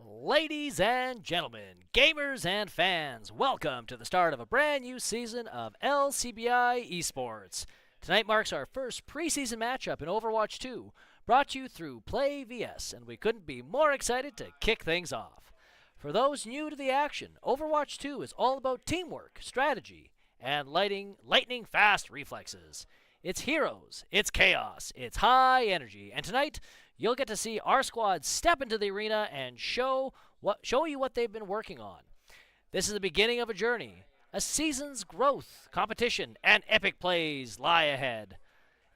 Ladies and gentlemen, gamers and fans, welcome to the start of a brand new season of LCBI Esports. Tonight marks our first preseason matchup in Overwatch 2, brought to you through Play VS, and we couldn't be more excited to kick things off. For those new to the action, Overwatch 2 is all about teamwork, strategy, and lightning fast reflexes. It's heroes, it's chaos, it's high energy, and tonight you'll get to see our squad step into the arena and show you what they've been working on. This is the beginning of a journey. A season's growth, competition, and epic plays lie ahead.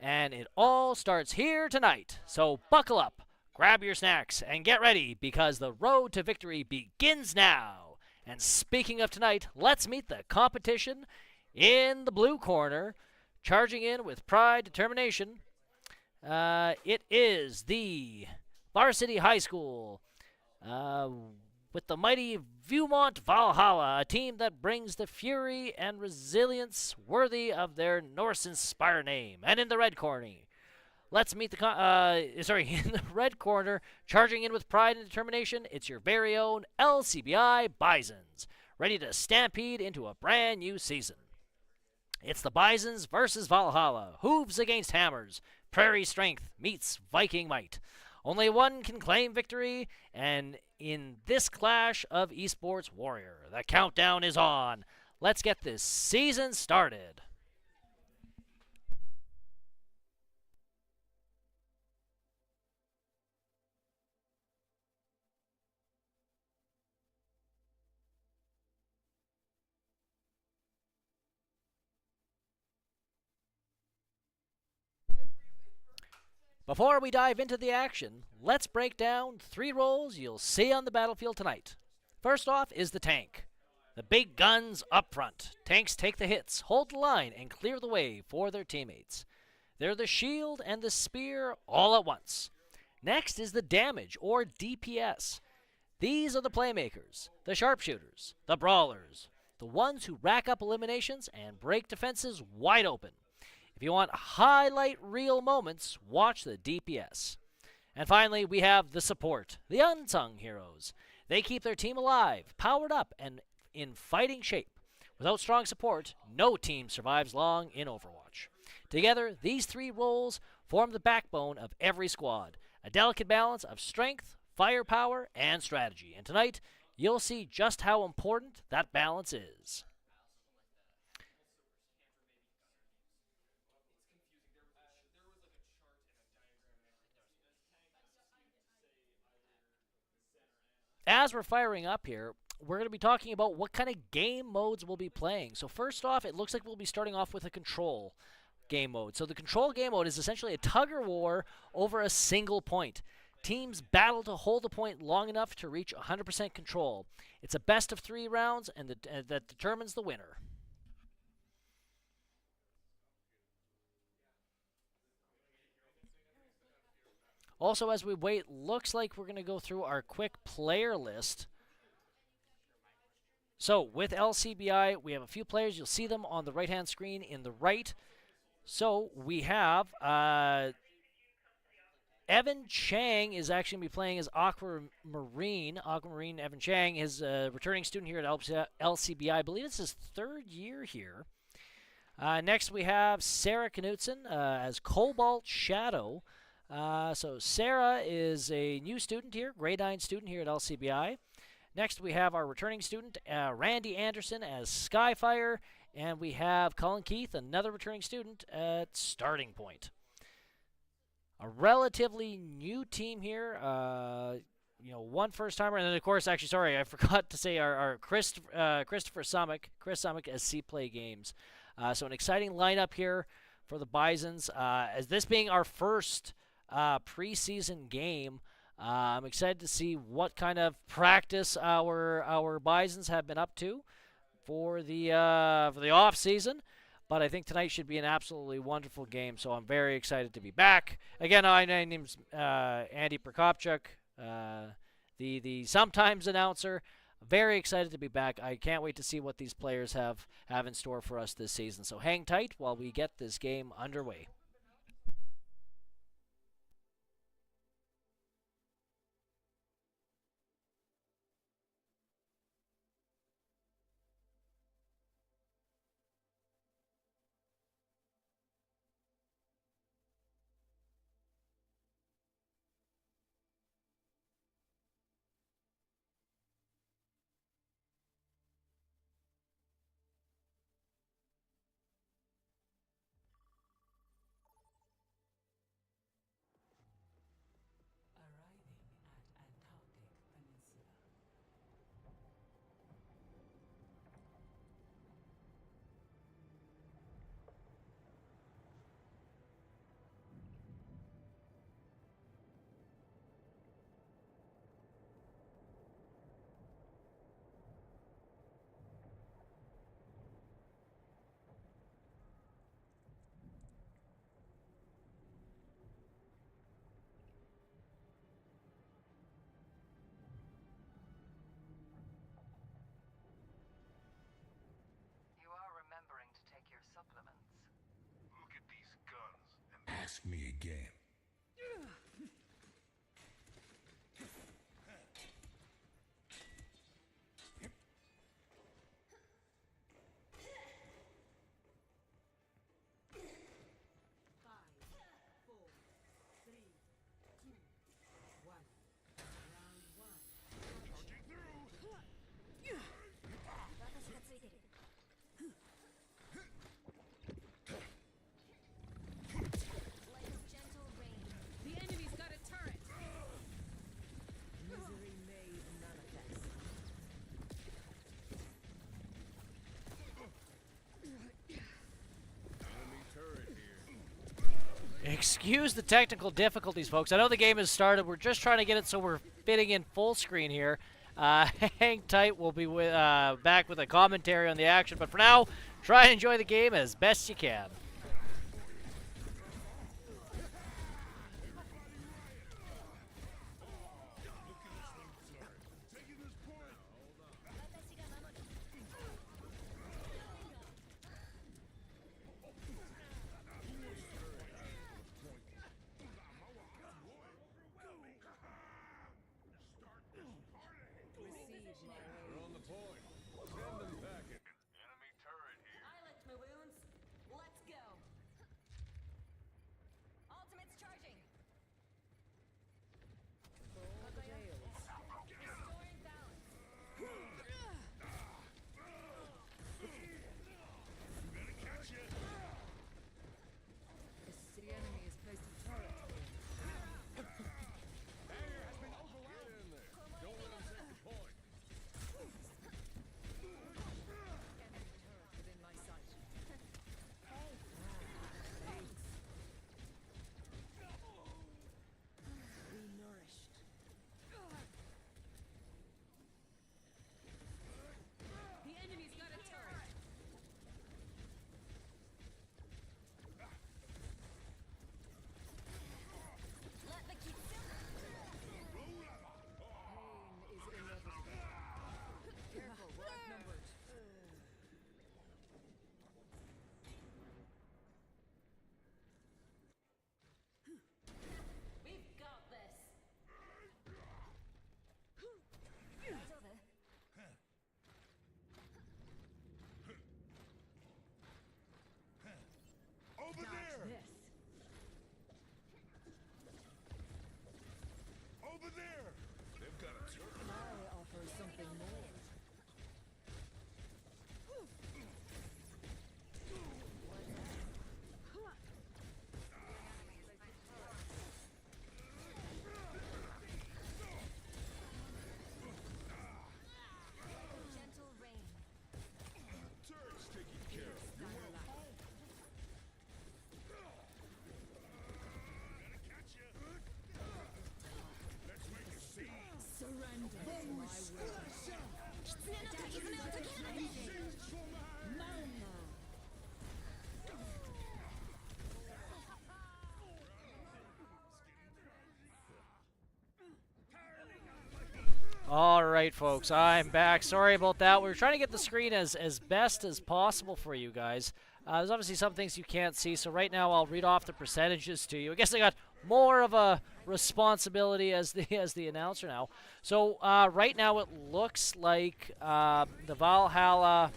And it all starts here tonight. So buckle up, grab your snacks, and get ready because the road to victory begins now. And speaking of tonight, let's meet the competition in the blue corner, charging in with pride, determination. It is the Varsity High School with the mighty Viewmont Valhalla, a team that brings the fury and resilience worthy of their Norse-inspired name. And in the red corner, let's meet in the red corner, charging in with pride and determination, it's your very own LCBI Bisons, ready to stampede into a brand new season. It's the Bisons versus Valhalla, hooves against hammers. Prairie strength meets Viking might. Only one can claim victory, and in this clash of esports warrior, the countdown is on. Let's get this season started. Before we dive into the action, let's break down 3 roles you'll see on the battlefield tonight. First off is the tank. The big guns up front. Tanks take the hits, hold the line, and clear the way for their teammates. They're the shield and the spear all at once. Next is the damage, or DPS. These are the playmakers, the sharpshooters, the brawlers, the ones who rack up eliminations and break defenses wide open. If you want highlight reel moments, watch the DPS. And finally, we have the support, the unsung heroes. They keep their team alive, powered up, and in fighting shape. Without strong support, no team survives long in Overwatch. Together, these 3 roles form the backbone of every squad, a delicate balance of strength, firepower, and strategy. And tonight, you'll see just how important that balance is. As we're firing up here, we're going to be talking about what kind of game modes we'll be playing. So first off, it looks like we'll be starting off with a control game mode. So the control game mode is essentially a tug-of-war over a single point. Teams battle to hold the point long enough to reach 100% control. It's a best of 3 rounds, and that determines the winner. Also, as we wait, looks like we're going to go through our quick player list. So, with LCBI, we have a few players. You'll see them on the right-hand screen in the right. So, we have Evan Chang is actually going to be playing as Aquamarine. Aquamarine Evan Chang is a returning student here at LCBI. I believe it's his 3rd year here. Next, we have Sarah Knutson as Cobalt Shadow. So Sarah is a new student here, grade 9 student here at LCBI. Next, we have our returning student, Randy Anderson, as Skyfire. And we have Colin Keith, another returning student, at Starting Point. A relatively new team here. One first-timer. And then, of course, actually, sorry, I forgot to say our Chris Summick as C-Play Games. So an exciting lineup here for the Bisons. As this being our first preseason game, I'm excited to see what kind of practice our Bisons have been up to for the off season. But I think tonight should be an absolutely wonderful game, so I'm very excited to be back. Again, my name's Andy Prokopchuk, the sometimes announcer. Very excited to be back. I can't wait to see what these players have in store for us this season. So hang tight while we get this game underway. Ask me again. Excuse the technical difficulties, folks. I know the game has started. We're just trying to get it so we're fitting in full screen here. Hang tight. We'll be back with a commentary on the action. But for now, try and enjoy the game as best you can. All right, folks, I'm back. Sorry about that. We were trying to get the screen as best as possible for you guys. There's obviously some things you can't see, so right now I'll read off the percentages to you. I guess I got more of a responsibility as the announcer now. So right now it looks like the Valhalla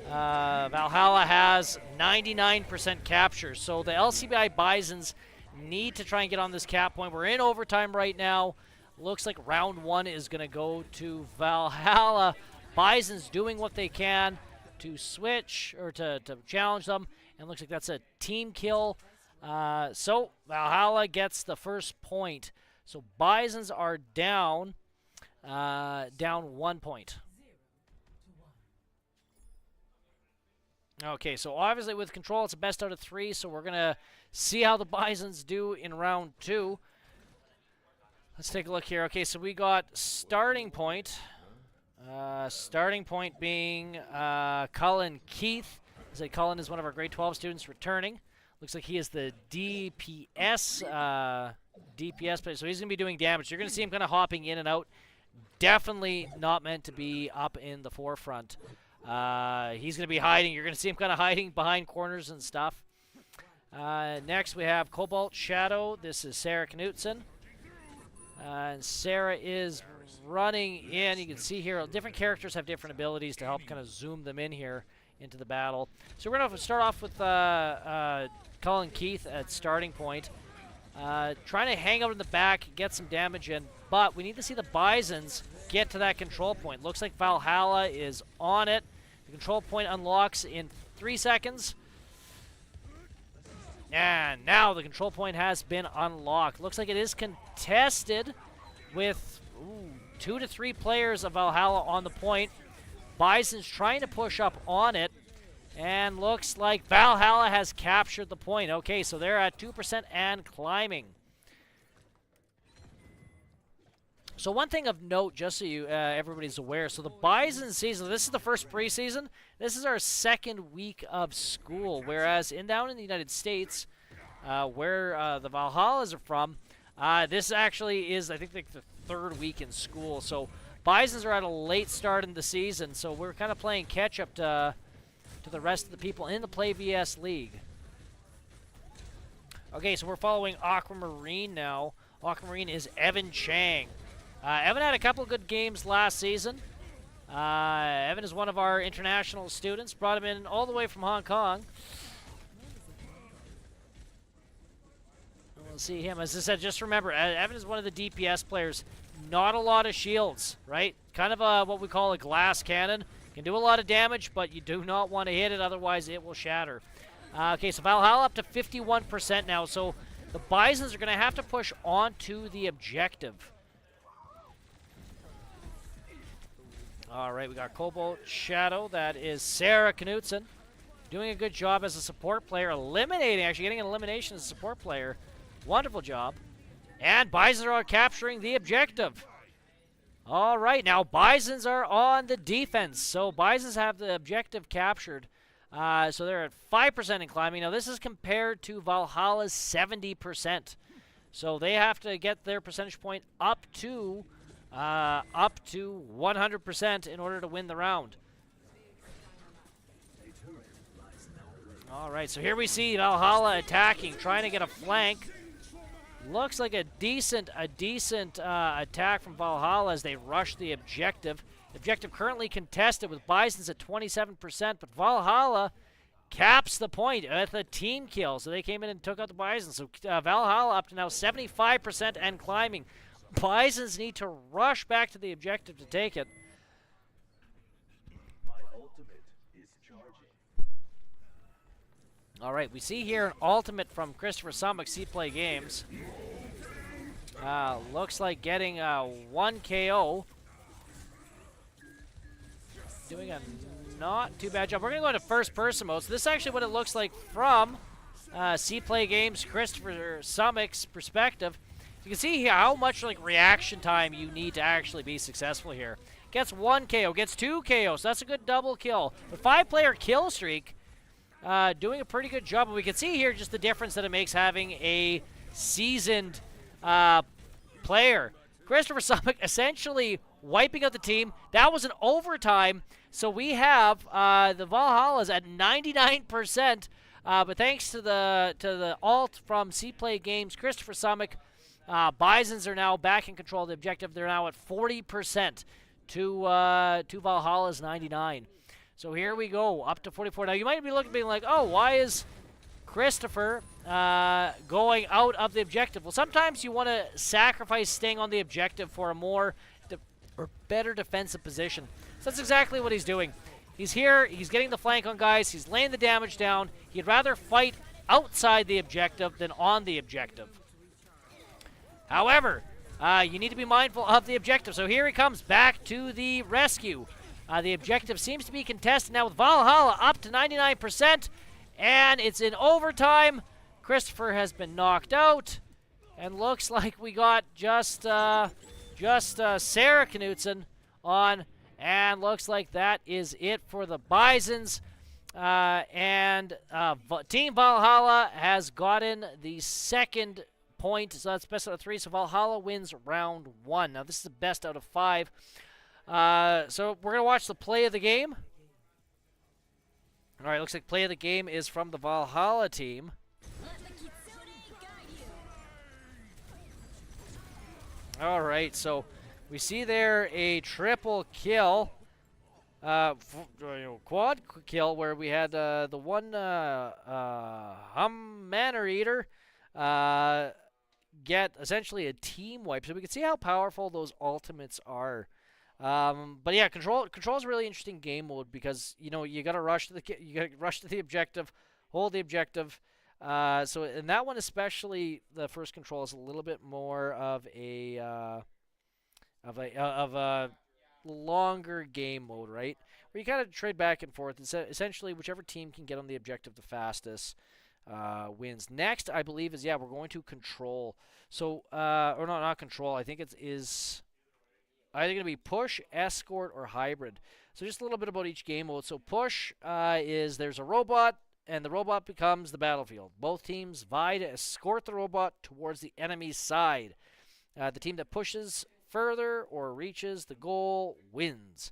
has 99% capture. So the LCBI Bisons need to try and get on this cap point. We're in overtime right now. Looks like round one is going to go to Valhalla. Bison's doing what they can to switch or to challenge them, and looks like that's a team kill. So Valhalla gets the first point. So Bisons are down 1 point. Okay, so obviously with control, it's a best out of 3, so we're going to see how the Bisons do in round 2. Let's take a look here. Okay, so we got starting point. Starting point being Cullen Keith. I said Cullen is one of our grade 12 students returning. Looks like he is the DPS player, so he's going to be doing damage. You're going to see him kind of hopping in and out. Definitely not meant to be up in the forefront. He's going to be hiding. You're going to see him kind of hiding behind corners and stuff. Next, we have Cobalt Shadow. This is Sarah Knutson. And Sarah is running in. You can see here, different characters have different abilities to help kind of zoom them in here into the battle. So we're going to start off with Colin Keith at starting point. Trying to hang out in the back, get some damage in, but we need to see the Bisons get to that control point. Looks like Valhalla is on it. The control point unlocks in 3 seconds. And now the control point has been unlocked. Looks like it is contested with 2 to 3 players of Valhalla on the point. Bison's trying to push up on it. And looks like Valhalla has captured the point. Okay, so they're at 2% and climbing. So one thing of note, just so you everybody's aware, so the Bison season, this is the first preseason. This is our 2nd week of school, whereas down in the United States, where the Valhallas are from, this actually is, I think, like the 3rd week in school. So Bisons are at a late start in the season, so we're kind of playing catch-up to the rest of the people in the Play VS League. Okay, so we're following Aquamarine now. Aquamarine is Evan Chang. Evan had a couple of good games last season. Evan is one of our international students. Brought him in all the way from Hong Kong. We'll see him. As I said, just remember, Evan is one of the DPS players. Not a lot of shields, right? Kind of what we call a glass cannon. Can do a lot of damage, but you do not want to hit it, otherwise it will shatter. Okay, so Valhalla up to 51% now, so the Bisons are going to have to push onto the objective. All right, we got Cobalt Shadow. That is Sarah Knutson. Doing a good job as a support player, actually getting an elimination as a support player. Wonderful job. And Bisons are capturing the objective. All right, now Bisons are on the defense. So Bisons have the objective captured. So they're at 5% in climbing. Now this is compared to Valhalla's 70%. So they have to get their percentage point up to 100% in order to win the round. All right, so here we see Valhalla attacking, trying to get a flank. Looks like a decent attack from Valhalla as they rush the objective. The objective currently contested with Bisons at 27%, but Valhalla caps the point with a team kill. So they came in and took out the Bisons. So Valhalla up to now 75% and climbing. Bisons need to rush back to the objective to take it. All right, we see here an ultimate from Christopher Summick, C-Play Games. Looks like getting 1 KO. Doing a not too bad job. We're going to go into first-person mode. So this is actually what it looks like from C-Play Games, Christopher Summick's perspective. You can see here how much reaction time you need to actually be successful here. Gets 1 KO, gets 2 KO, so that's a good double kill. The 5-player kill streak, doing a pretty good job. And we can see here just the difference that it makes having a seasoned player. Christopher Summick essentially wiping out the team. That was an overtime, so we have the Valhallas at 99%. But thanks to the ult from C-Play Games, Christopher Summick, Bisons are now back in control of the objective. They're now at 40% to Valhalla's 99. So here we go, up to 44. Now you might be being like, oh, why is Christopher going out of the objective? Well, sometimes you want to sacrifice staying on the objective for a more or better defensive position. So that's exactly what he's doing. He's here, he's getting the flank on guys, he's laying the damage down. He'd rather fight outside the objective than on the objective. However, you need to be mindful of the objective. So here he comes back to the rescue. The objective seems to be contested now with Valhalla up to 99%. And it's in overtime. Christopher has been knocked out. And looks like we got just Sarah Knutson on. And looks like that is it for the Bisons. Team Valhalla has gotten the 2nd point. So that's best out of 3. So Valhalla wins round 1. Now this is the best out of 5. So we're going to watch the play of the game. All right, looks like play of the game is from the Valhalla team. All right, so we see there a triple kill, quad kill where we had the one Manor Eater uh, get essentially a team wipe. So we can see how powerful those ultimates are. But yeah, control is a really interesting game mode because you got to rush to the objective, hold the objective. So in that one especially, the first control is a little bit more of a longer game mode, right? Where you kind of trade back and forth. Essentially, whichever team can get on the objective the fastest wins. Next, I believe is we're going to control. So or not control. I think it is either going to be push, escort, or hybrid. So just a little bit about each game mode. So push is there's a robot, and the robot becomes the battlefield. Both teams vie to escort the robot towards the enemy's side. The team that pushes further or reaches the goal wins.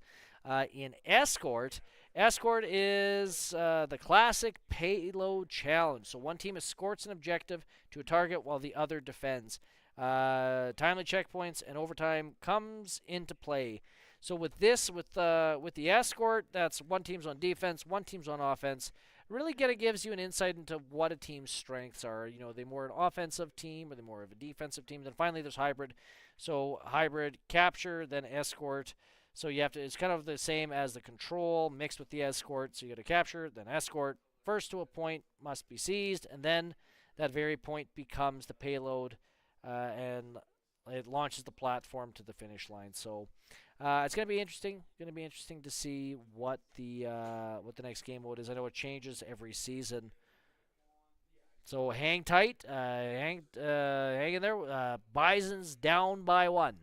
In escort, escort is the classic payload challenge. So one team escorts an objective to a target while the other defends. Timely checkpoints and overtime comes into play. So with the escort, that's one team's on defense, one team's on offense. Really gives you an insight into what a team's strengths are. Are they more an offensive team or they more of a defensive team? Then finally there's hybrid. So hybrid, capture, then escort. So it's kind of the same as the control mixed with the escort. So you got to capture, then escort. First to a point must be seized, and then that very point becomes the payload, and it launches the platform to the finish line. So it's going to be interesting. Going to be interesting to see what the next game mode is. I know it changes every season. So hang tight, hang in there. Bison's down by 1.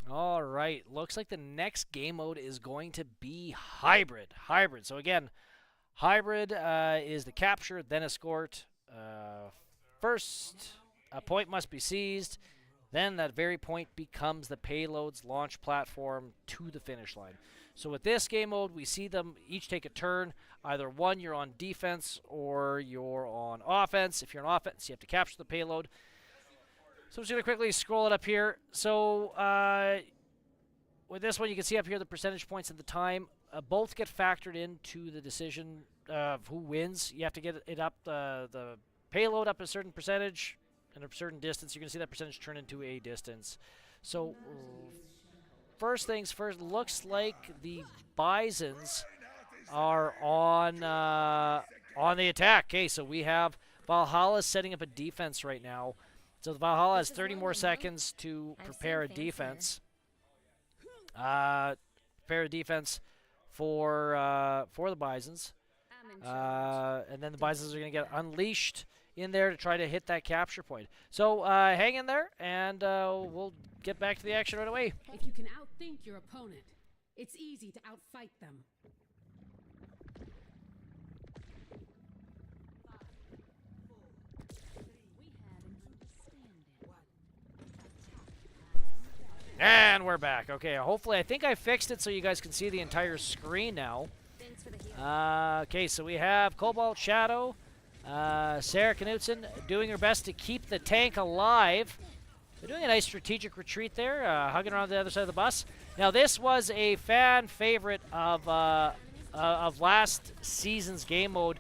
All right, looks like the next game mode is going to be hybrid. Hybrid. So again, hybrid is the capture, then escort. First, a point must be seized. Then that very point becomes the payload's launch platform to the finish line. So with this game mode, we see them each take a turn. Either one, you're on defense, or you're on offense. If you're on offense, you have to capture the payload. So I'm just going to quickly scroll it up here. So with this one, you can see up here the percentage points and the time. Both get factored into the decision of who wins. You have to get it up, the payload up a certain percentage and a certain distance. You're going to see that percentage turn into a distance. So first things first, looks like the Bisons are on the attack. Okay, so we have Valhalla setting up a defense right now. So the Valhalla has 30 more seconds to prepare a defense. fair defense for the Bisons. And then the Bisons are going to get unleashed in there to try to hit that capture point. So hang in there, and we'll get back to the action right away. If you can outthink your opponent, it's easy to outfight them. And we're back. Okay, hopefully I think I fixed it so you guys can see the entire screen now. Okay, so we have Cobalt Shadow, Sarah Knutson doing her best to keep the tank alive. They're doing a nice strategic retreat there, hugging around the other side of the bus. Now this was a fan favorite of last season's game mode,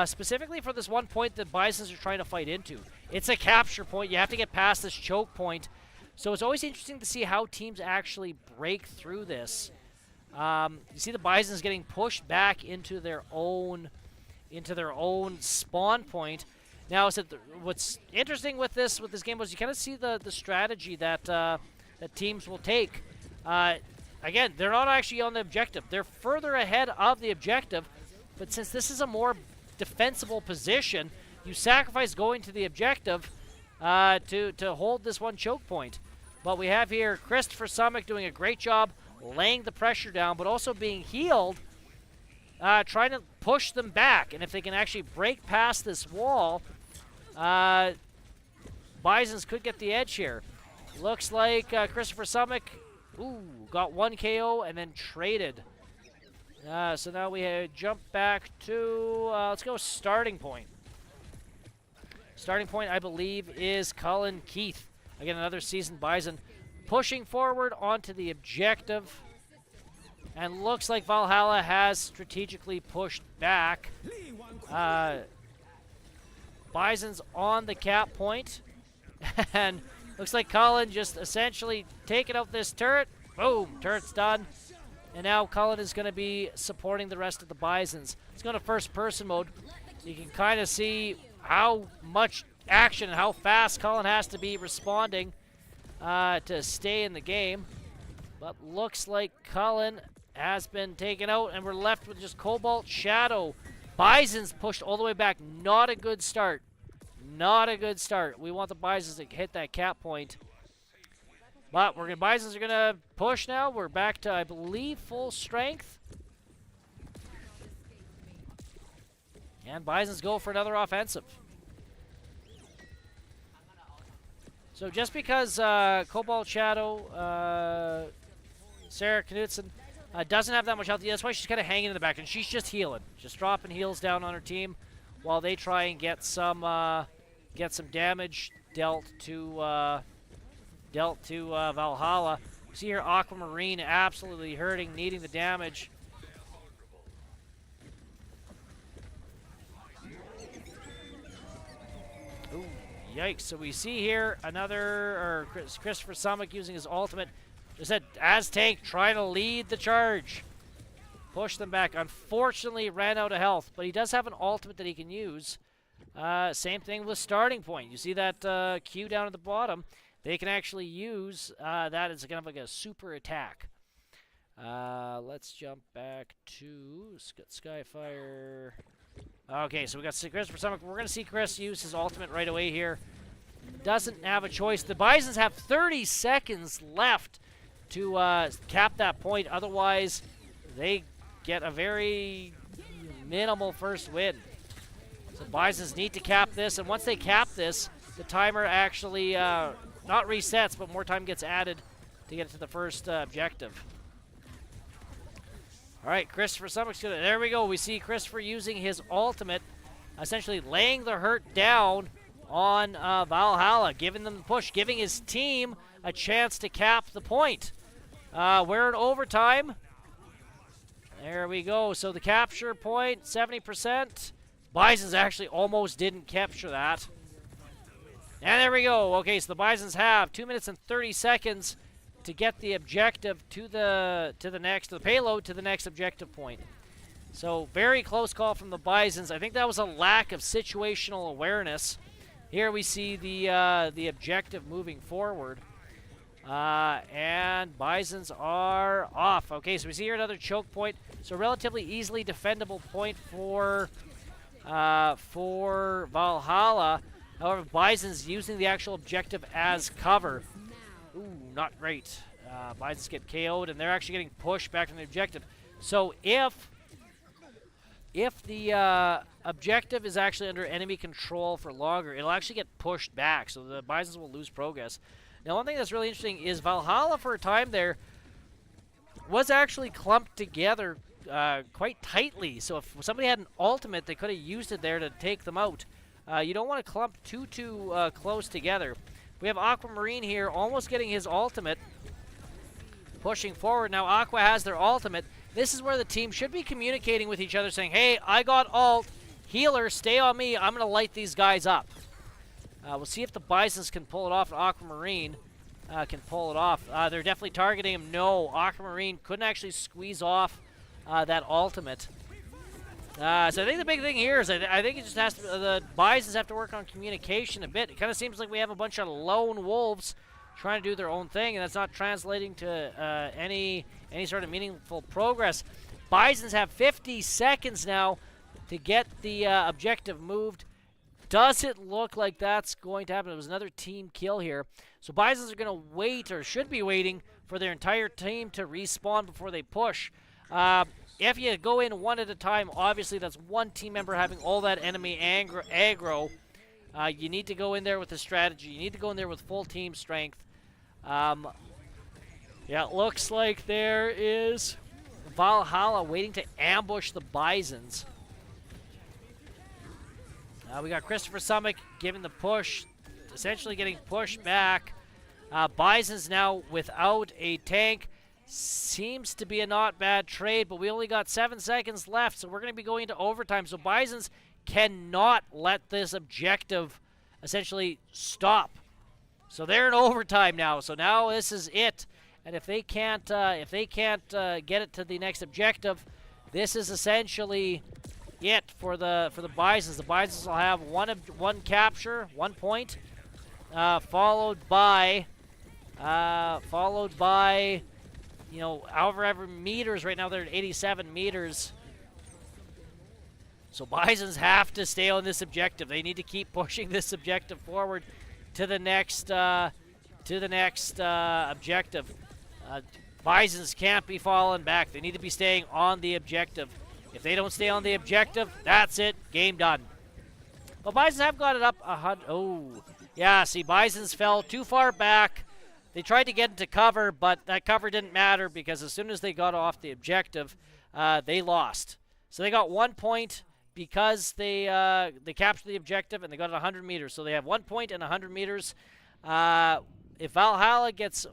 specifically for this one point that Bisons are trying to fight into. It's a capture point. You have to get past this choke point. So it's always interesting to see how teams actually break through this. You see the Bisons getting pushed back into their own spawn point. Now, what's interesting with this game was you kind of see the strategy that that teams will take. Again, they're not actually on the objective; they're further ahead of the objective. But since this is a more defensible position, you sacrifice going to the objective to hold this one choke point. But we have here Christopher Summick doing a great job laying the pressure down, but also being healed, trying to push them back. And if they can actually break past this wall, Bisons could get the edge here. Looks like Christopher Summick, got one KO and then traded. So now we jump back to, let's go starting point. Starting point, I believe, is Cullen Keith. Again, another seasoned Bison pushing forward onto the objective. And looks like Valhalla has strategically pushed back. Bison's on the cap point. And looks like Cullen just essentially taking out this turret. Boom, turret's done. And now Cullen is going to be supporting the rest of the Bisons. Let's go to first-person mode. You can kind of see how much action and how fast Cullen has to be responding to stay in the game. But looks like Cullen has been taken out, and we're left with just Cobalt Shadow. Bison's pushed all the way back. Not a good start. Not a good start. We want the Bisons to hit that cap point. But Bisons are going to push now. We're back to, I believe, full strength. And Bisons go for another offensive. So just because Cobalt Shadow, Sarah Knutson, doesn't have that much health, that's why she's kind of hanging in the back, and she's just healing. Just dropping heals down on her team while they try and get some damage dealt to Valhalla. You see here Aquamarine absolutely hurting, needing the damage. Ooh, yikes. So we see here another, Christopher Summick using his ultimate. Just said, as tank, trying to lead the charge. Push them back. Unfortunately, ran out of health, but he does have an ultimate that he can use. Same thing with starting point. You see that Q down at the bottom. They can actually use that as kind of like a super attack. Let's jump back to Skyfire. Okay, so we got Christopher Summick. We're going to see Chris use his ultimate right away here. Doesn't have a choice. The Bisons have 30 seconds left to cap that point. Otherwise, they get a very minimal first win. So Bisons need to cap this, and once they cap this, the timer actually not resets, but more time gets added to get to the first objective. All right, Christopher Summick's gonna. There we go. We see Christopher using his ultimate, essentially laying the hurt down on Valhalla, giving them the push, giving his team a chance to cap the point. We're in overtime. There we go. So the capture point, 70%. Bisons actually almost didn't capture that. And there we go. Okay, so the Bisons have 2 minutes and 30 seconds to get the objective to the payload to the next objective point. So very close call from the Bisons. I think that was a lack of situational awareness. Here we see the objective moving forward. And Bisons are off. Okay, so we see here another choke point. So relatively easily defendable point for Valhalla. However, Bison's using the actual objective as cover. Ooh, not great. Bisons get KO'd, and they're actually getting pushed back from the objective. So if the objective is actually under enemy control for longer, it'll actually get pushed back, so the Bisons will lose progress. Now, one thing that's really interesting is Valhalla, for a time there, was actually clumped together quite tightly. So if somebody had an ultimate, they could have used it there to take them out. You don't want to clump too close together. We have Aquamarine here almost getting his ultimate, pushing forward. Now Aqua has their ultimate. This is where the team should be communicating with each other, saying, hey, I got ult. Healer, stay on me. I'm going to light these guys up. We'll see if the Bisons can pull it off. Aquamarine can pull it off. They're definitely targeting him. No, Aquamarine couldn't actually squeeze off that ultimate. So I think the big thing here is I think it just has to, the Bisons have to work on communication a bit. It kind of seems like we have a bunch of lone wolves trying to do their own thing, and that's not translating to any sort of meaningful progress. Bisons have 50 seconds now to get the objective moved. Does it look like that's going to happen? It was another team kill here. So Bisons are going to wait, or should be waiting, for their entire team to respawn before they push. If you go in one at a time, obviously that's one team member having all that enemy aggro. You need to go in there with a strategy. You need to go in there with full team strength. Yeah, it looks like there is Valhalla waiting to ambush the Bisons. We got Christopher Summick giving the push, essentially getting pushed back. Bison's now without a tank. Seems to be a not bad trade, but we only got 7 seconds left, so we're going to be going into overtime. So Bisons cannot let this objective essentially stop. So they're in overtime now. So now this is it. And if they can't get it to the next objective, this is essentially it for the Bisons. The Bisons will have one capture, 1 point, followed by you know, however meters. Right now they're at 87 meters. So Bisons have to stay on this objective. They need to keep pushing this objective forward to the next objective. Bisons can't be falling back. They need to be staying on the objective. If they don't stay on the objective, that's it. Game done. But Bisons have got it up 100. Oh, yeah. See, Bisons fell too far back. They tried to get into cover, but that cover didn't matter because as soon as they got off the objective, they lost. So they got 1 point because they captured the objective and they got it 100 meters. So they have 1 point and 100 meters. If Valhalla gets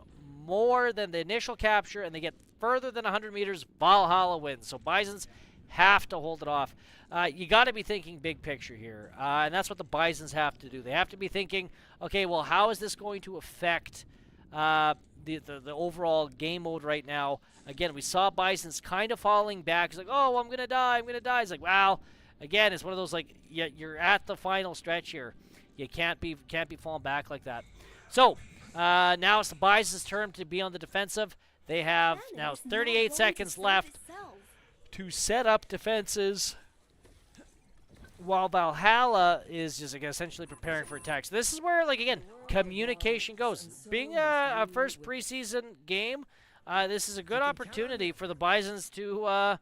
more than the initial capture and they get further than 100 meters, Valhalla wins. So Bisons have to hold it off. You got to be thinking big picture here, and that's what the Bisons have to do. They have to be thinking, okay, well, how is this going to affect the overall game mode right now? Again, we saw Bisons kind of falling back. He's like, oh, I'm gonna die. It's like, wow. Again, it's one of those, like, you're at the final stretch here. You can't be falling back like that. So now it's the Bisons' turn to be on the defensive. They have now 38 seconds left to set up defenses, while Valhalla is just, like, essentially preparing for attacks. So this is where, like, again, communication goes. Being a first preseason game, this is a good opportunity for the Bisons to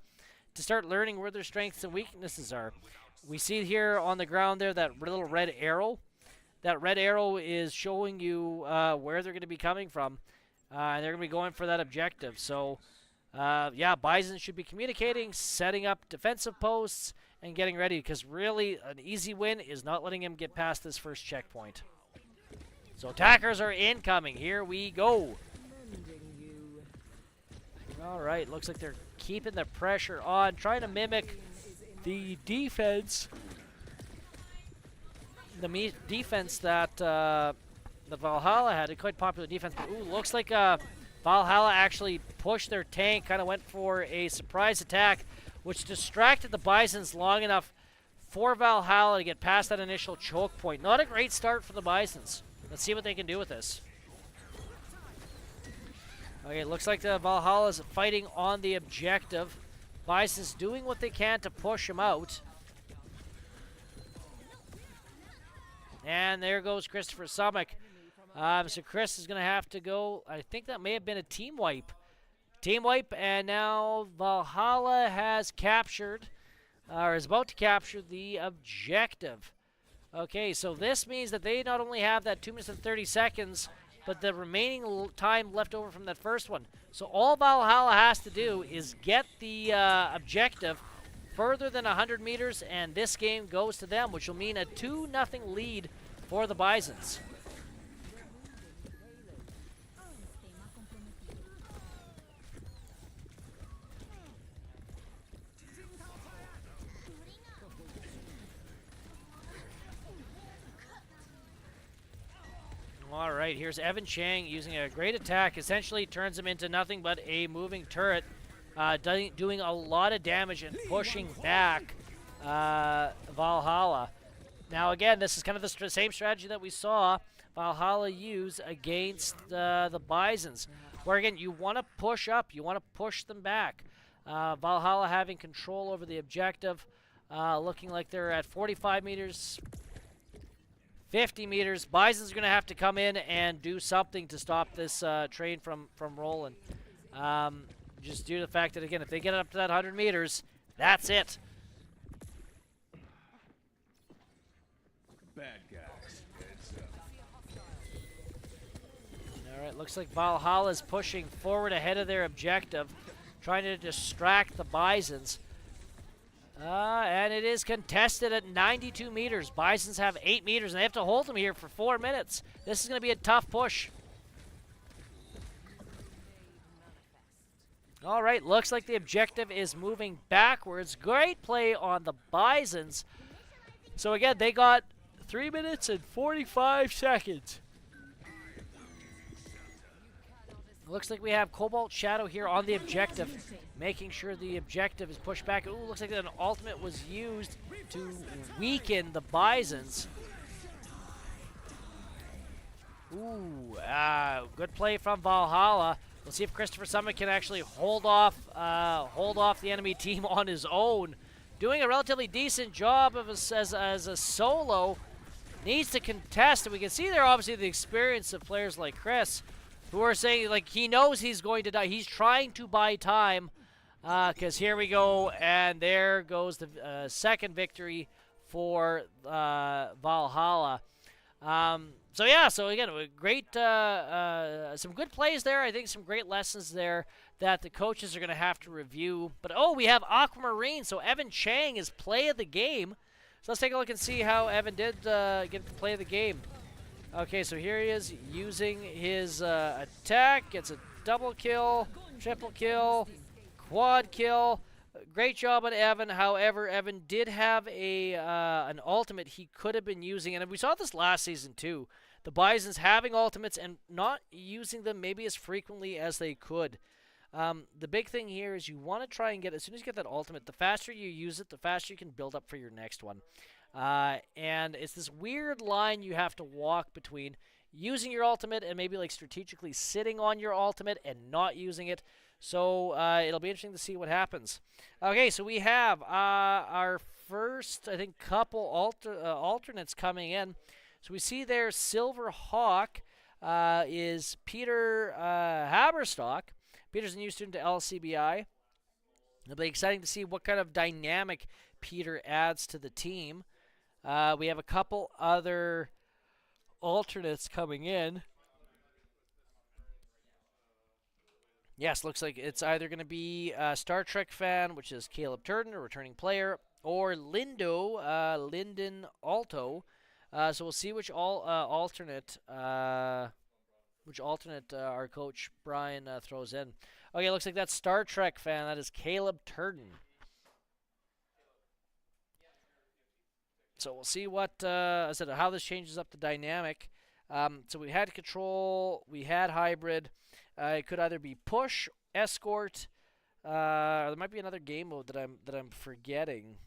start learning where their strengths and weaknesses are. We see here on the ground there that little red arrow. That red arrow is showing you where they're going to be coming from, and they're going to be going for that objective. So, yeah, Bison should be communicating, setting up defensive posts, and getting ready, because really an easy win is not letting him get past this first checkpoint. So attackers are incoming. Here we go. All right, looks like they're keeping the pressure on, trying to mimic the defense. The defense that the Valhalla had, a quite popular defense. But, ooh, looks like Valhalla actually pushed their tank, kind of went for a surprise attack, which distracted the Bisons long enough for Valhalla to get past that initial choke point. Not a great start for the Bisons. Let's see what they can do with this. Okay, it looks like the Valhalla's fighting on the objective. Bison's doing what they can to push him out. And there goes Christopher Summick. So Chris is going to have to go. I think that may have been a team wipe. Team wipe, and now Valhalla has captured, or is about to capture the objective. Okay, so this means that they not only have that 2 minutes and 30 seconds, but the remaining time left over from that first one. So all Valhalla has to do is get the objective further than 100 meters, and this game goes to them, which will mean a 2-0 lead for the Bisons. All right, here's Evan Chang using a great attack. Essentially turns him into nothing but a moving turret, doing a lot of damage and pushing back Valhalla. Now, again, this is kind of the same strategy that we saw Valhalla use against the Bisons, where, again, you want to push up. You want to push them back. Valhalla having control over the objective, looking like they're at 45 meters, 50 meters. Bison's going to have to come in and do something to stop this train from rolling. Just due to the fact that, again, if they get it up to that 100 meters, that's it. Bad guys. All right, looks like Valhalla is pushing forward ahead of their objective, trying to distract the Bisons. And it is contested at 92 meters. Bisons have 8 meters, and they have to hold them here for 4 minutes. This is going to be a tough push. All right, looks like the objective is moving backwards. Great play on the Bisons. So, again, they got 3 minutes and 45 seconds. Looks like we have Cobalt Shadow here on the objective, making sure the objective is pushed back. Ooh, looks like an ultimate was used to weaken the Bisons. Ooh, good play from Valhalla. We'll see if Christopher Summit can actually hold off the enemy team on his own. Doing a relatively decent job of as a solo. Needs to contest, and we can see there obviously the experience of players like Chris, who are saying, like, he knows he's going to die. He's trying to buy time, because here we go, and there goes the second victory for Valhalla. So yeah, so again, great, some good plays there. I think some great lessons there that the coaches are going to have to review. But oh, we have Aquamarine, so Evan Chang is play of the game. So let's take a look and see how Evan did get the play of the game. Okay, so here he is using his attack. Gets a double kill, triple kill, quad kill. Great job on Evan. However, Evan did have an ultimate he could have been using. And we saw this last season too. The Bisons having ultimates and not using them maybe as frequently as they could. The big thing here is you want to try and get, as soon as you get that ultimate, the faster you use it, the faster you can build up for your next one. And it's this weird line you have to walk between using your ultimate and maybe like strategically sitting on your ultimate and not using it. So it'll be interesting to see what happens. Okay, so we have our first, I think, couple alternates coming in. So we see there Silver Hawk is Peter Haberstock. Peter's a new student to LCBI. It'll be exciting to see what kind of dynamic Peter adds to the team. We have a couple other alternates coming in. Yes, looks like it's either going to be a Star Trek fan, which is Caleb Turden, a returning player, or Lyndon Alto. So we'll see which alternate our coach Brian throws in. Okay, looks like that's Star Trek fan. That is Caleb Turden. So we'll see what I said, how this changes up the dynamic. So we had control, we had hybrid. It could either be push, escort, or there might be another game mode that I'm forgetting.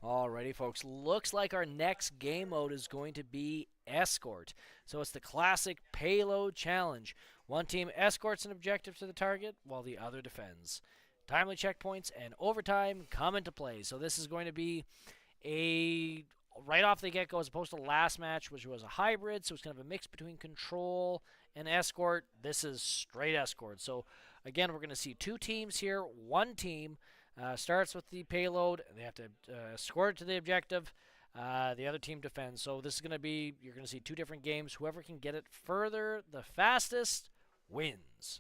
Alrighty, folks. Looks like our next game mode is going to be Escort. So it's the classic payload challenge. One team escorts an objective to the target while the other defends. Timely checkpoints and overtime come into play. So this is going to be a right off the get-go as opposed to the last match, which was a hybrid. So it's kind of a mix between control and escort. This is straight escort. So again, we're going to see two teams here. One team starts with the payload, and they have to escort it to the objective. The other team defends. So this is going to be, you're going to see two different games. Whoever can get it further the fastest wins.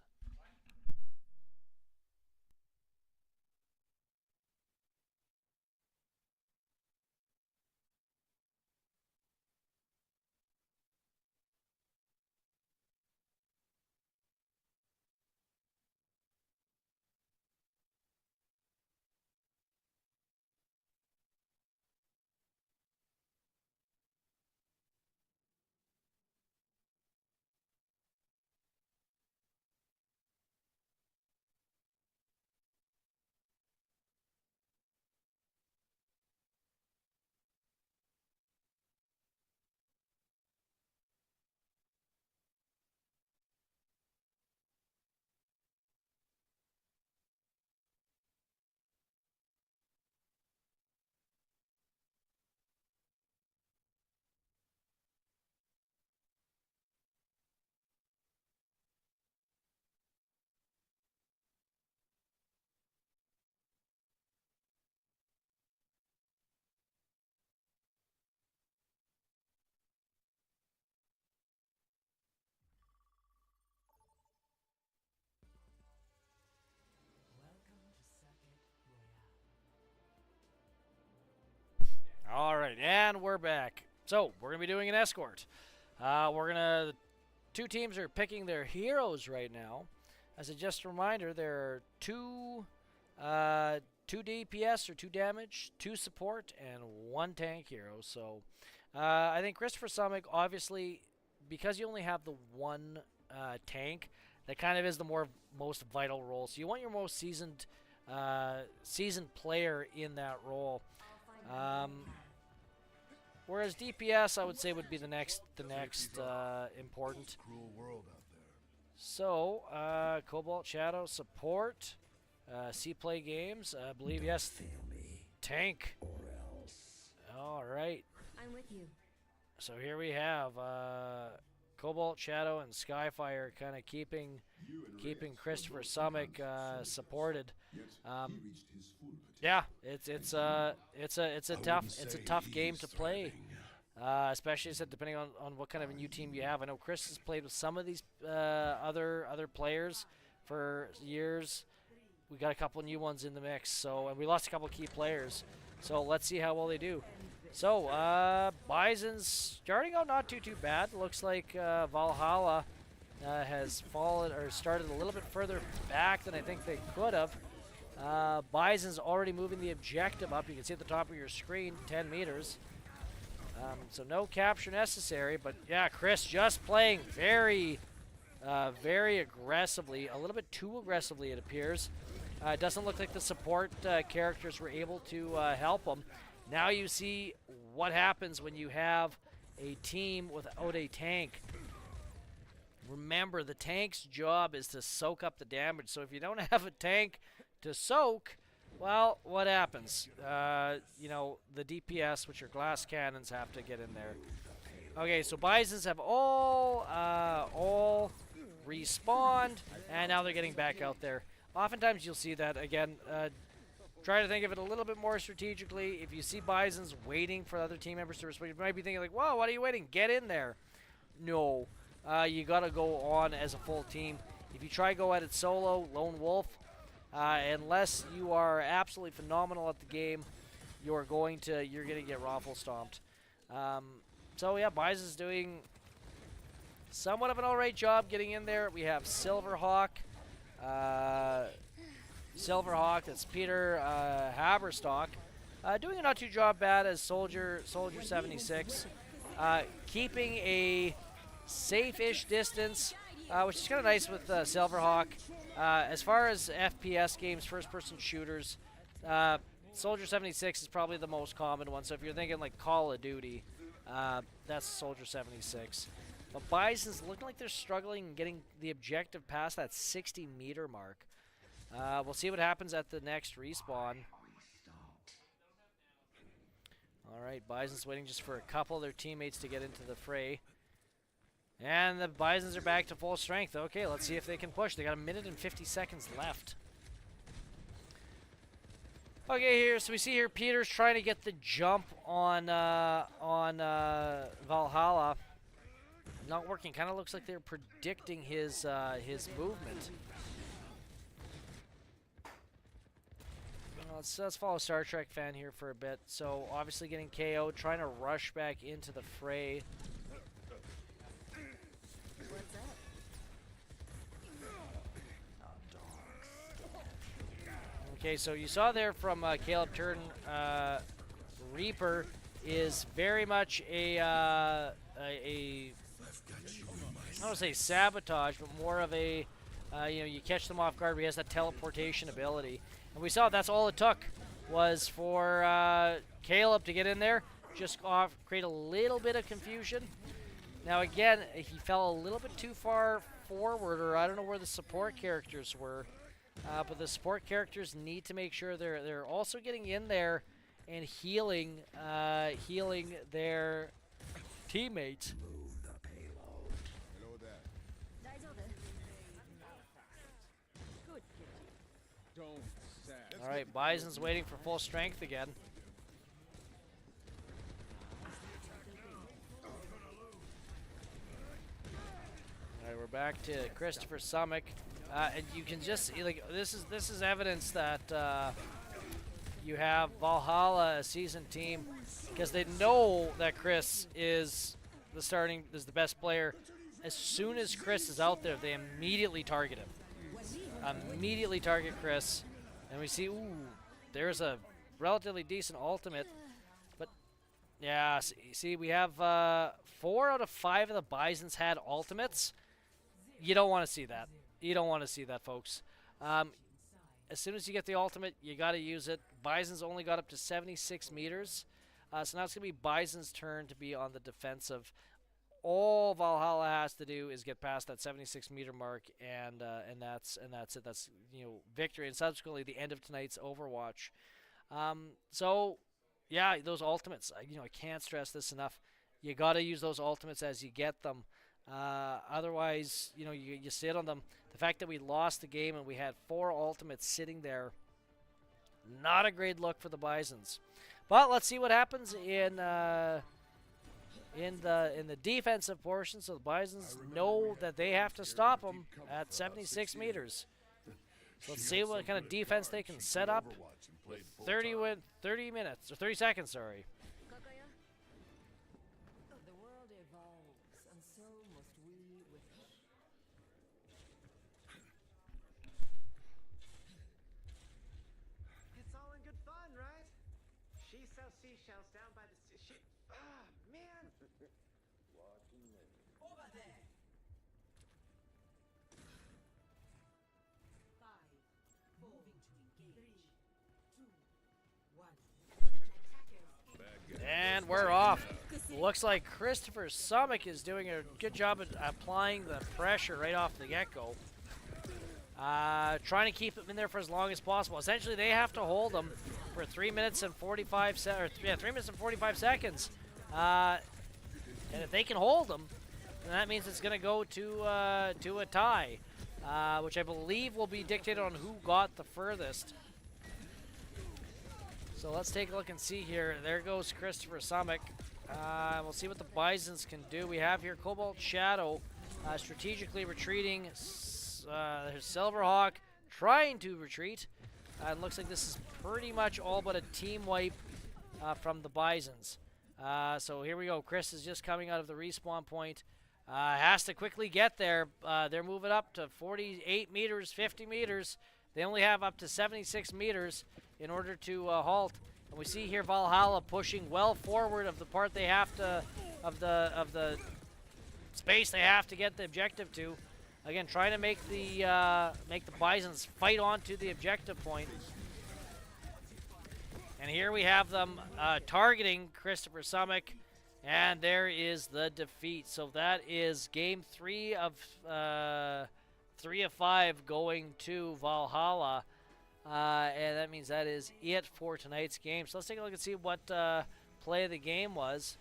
All right, and we're back. So we're going to be doing an escort. Two teams are picking their heroes right now. As just a reminder, there are two DPS or two damage, two support, and one tank hero. So I think Christopher Summik, obviously, because you only have the one tank, that kind of is the most vital role. So you want your most seasoned player in that role. Whereas DPS, I would say, would be the next important. So, Cobalt Shadow support, C-Play Games, I believe, yes, tank. All right. I'm with you. So here we have Cobalt Shadow and Skyfire kind of keeping Christopher Summik supported. Yeah, it's a tough game to play, especially depending on what kind of a new team you have. I know Chris has played with some of these other players for years. We got a couple new ones in the mix, and we lost a couple key players. So let's see how well they do. So Bison's starting out not too bad. Looks like Valhalla has started a little bit further back than I think they could have. Bison's already moving the objective up. You can see at the top of your screen, 10 meters. So no capture necessary, but yeah, Chris just playing very aggressively, a little bit too aggressively it appears. It doesn't look like the support characters were able to help him. Now you see what happens when you have a team without a tank. Remember, the tank's job is to soak up the damage, so if you don't have a tank to soak, well, what happens? You know, the DPS, which are glass cannons, have to get in there. Okay, so Bisons have all respawned, and now they're getting back out there. Oftentimes you'll see that, again, try to think of it a little bit more strategically. If you see Bisons waiting for other team members to respond, you might be thinking like, whoa, what are you waiting? Get in there. No, you got to go on as a full team. If you try go at it solo, lone wolf, unless you are absolutely phenomenal at the game, you're going to get raffle stomped. So yeah, Bison's doing somewhat of an alright job getting in there. We have Silverhawk. That's Peter Haberstock, doing a not too bad as Soldier 76, keeping a safe-ish distance, which is kind of nice with Silverhawk. As far as FPS games, first-person shooters, Soldier 76 is probably the most common one. So if you're thinking like Call of Duty, that's Soldier 76. But Bison's looking like they're struggling getting the objective past that 60-meter mark. We'll see what happens at the next respawn. All right, Bison's waiting just for a couple of their teammates to get into the fray. And the Bisons are back to full strength. Okay, let's see if they can push. They got 1 minute and 50 seconds left. Okay, here, so we see here Peter's trying to get the jump on Valhalla. Not working. Kind of looks like they're predicting his movement. Let's follow Star Trek fan here for a bit. So obviously getting KO, trying to rush back into the fray. Okay, so you saw there from Caleb Turton, Reaper is very much I don't want to say sabotage, but more of a, you catch them off guard. He has that teleportation ability. And we saw that's all it took was for Caleb to get in there, just create a little bit of confusion. Now again, he fell a little bit too far forward, or I don't know where the support characters were. But the support characters need to make sure they're also getting in there and healing their teammates. All right, Bison's waiting for full strength again. All right, we're back to Christopher Summick. And you can just see, like, this is evidence that you have Valhalla, a seasoned team, because they know that Chris is the best player. As soon as Chris is out there, they immediately target him. Immediately target Chris, and we see, ooh, there's a relatively decent ultimate, but yeah, see, we have 4 out of 5 of the Bisons had ultimates. You don't want to see that. You don't want to see that, folks. As soon as you get the ultimate, you got to use it. Bison's only got up to 76 meters. So now it's going to be Bison's turn to be on the defensive. All Valhalla has to do is get past that 76-meter mark, and that's it. That's victory, and subsequently the end of tonight's Overwatch. So yeah, those ultimates. I can't stress this enough. You got to use those ultimates as you get them. Otherwise, you sit on them. The fact that we lost the game and we had 4 ultimates sitting there, not a great look for the Bisons. But let's see what happens in the defensive portion. So the Bisons know that they have to stop them at 76 meters. So let's see what kind of defense they can set up. 30 minutes or 30 seconds, sorry. Seashells down by the sea. Man! Over there. 5, 4, 3, 2, 1. And we're off. Looks like Christopher Summick is doing a good job at applying the pressure right off the get-go. Trying to keep him in there for as long as possible. Essentially, they have to hold him for 3 minutes and 45 seconds. And if they can hold him, then that means it's going to go to a tie, which I believe will be dictated on who got the furthest. So let's take a look and see here. There goes Christopher Summick. We'll see what the Bisons can do. We have here Cobalt Shadow strategically retreating. There's Silverhawk trying to retreat. It looks like this is pretty much all but a team wipe from the Bisons. So here we go. Chris is just coming out of the respawn point. Has to quickly get there. They're moving up to 48 meters, 50 meters. They only have up to 76 meters in order to halt. And we see here Valhalla pushing well forward of the part they have to, of the space they have to get the objective to. Again, trying to make the Bisons fight on to the objective point. And here we have them targeting Christopher Summick, and there is the defeat. So that is game 3 of 5 going to Valhalla. And that means that is it for tonight's game. So let's take a look and see what play of the game was.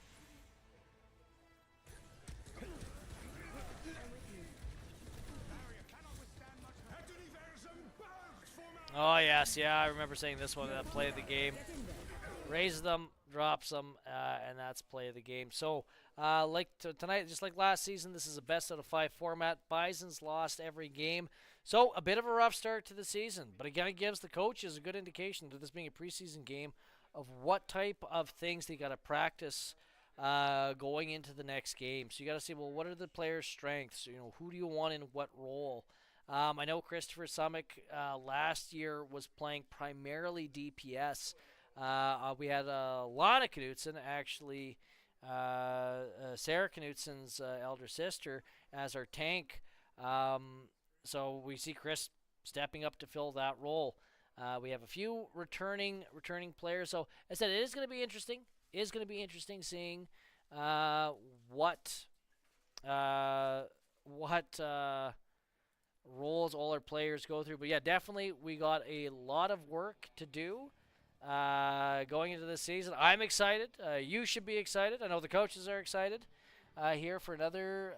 Oh, yes. Yeah, I remember saying this one, play of the game. Raises them, drops them, and that's play of the game. So, tonight, just like last season, this is a best out of 5 format. Bison's lost every game. So, a bit of a rough start to the season. But again, it gives the coaches a good indication to this being a preseason game of what type of things they got to practice going into the next game. So, you got to see, well, what are the players' strengths? You know, who do you want in what role? I know Christopher Summick last year was playing primarily DPS. We had Lana Knutson, actually, Sarah Knutsen's elder sister, as our tank. So we see Chris stepping up to fill that role. We have a few returning players. So as I said, it is going to be interesting. It is going to be interesting seeing what roles all our players go through. But yeah, definitely we got a lot of work to do going into this season. I'm excited. You should be excited. I know the coaches are excited here for another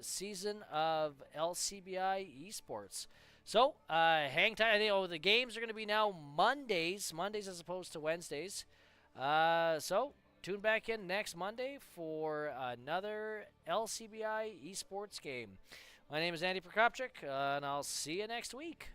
season of LCBI Esports. So hang tight. I think the games are going to be now Mondays as opposed to Wednesdays. So tune back in next Monday for another LCBI Esports game. My name is Andy Prokopchuk, and I'll see you next week.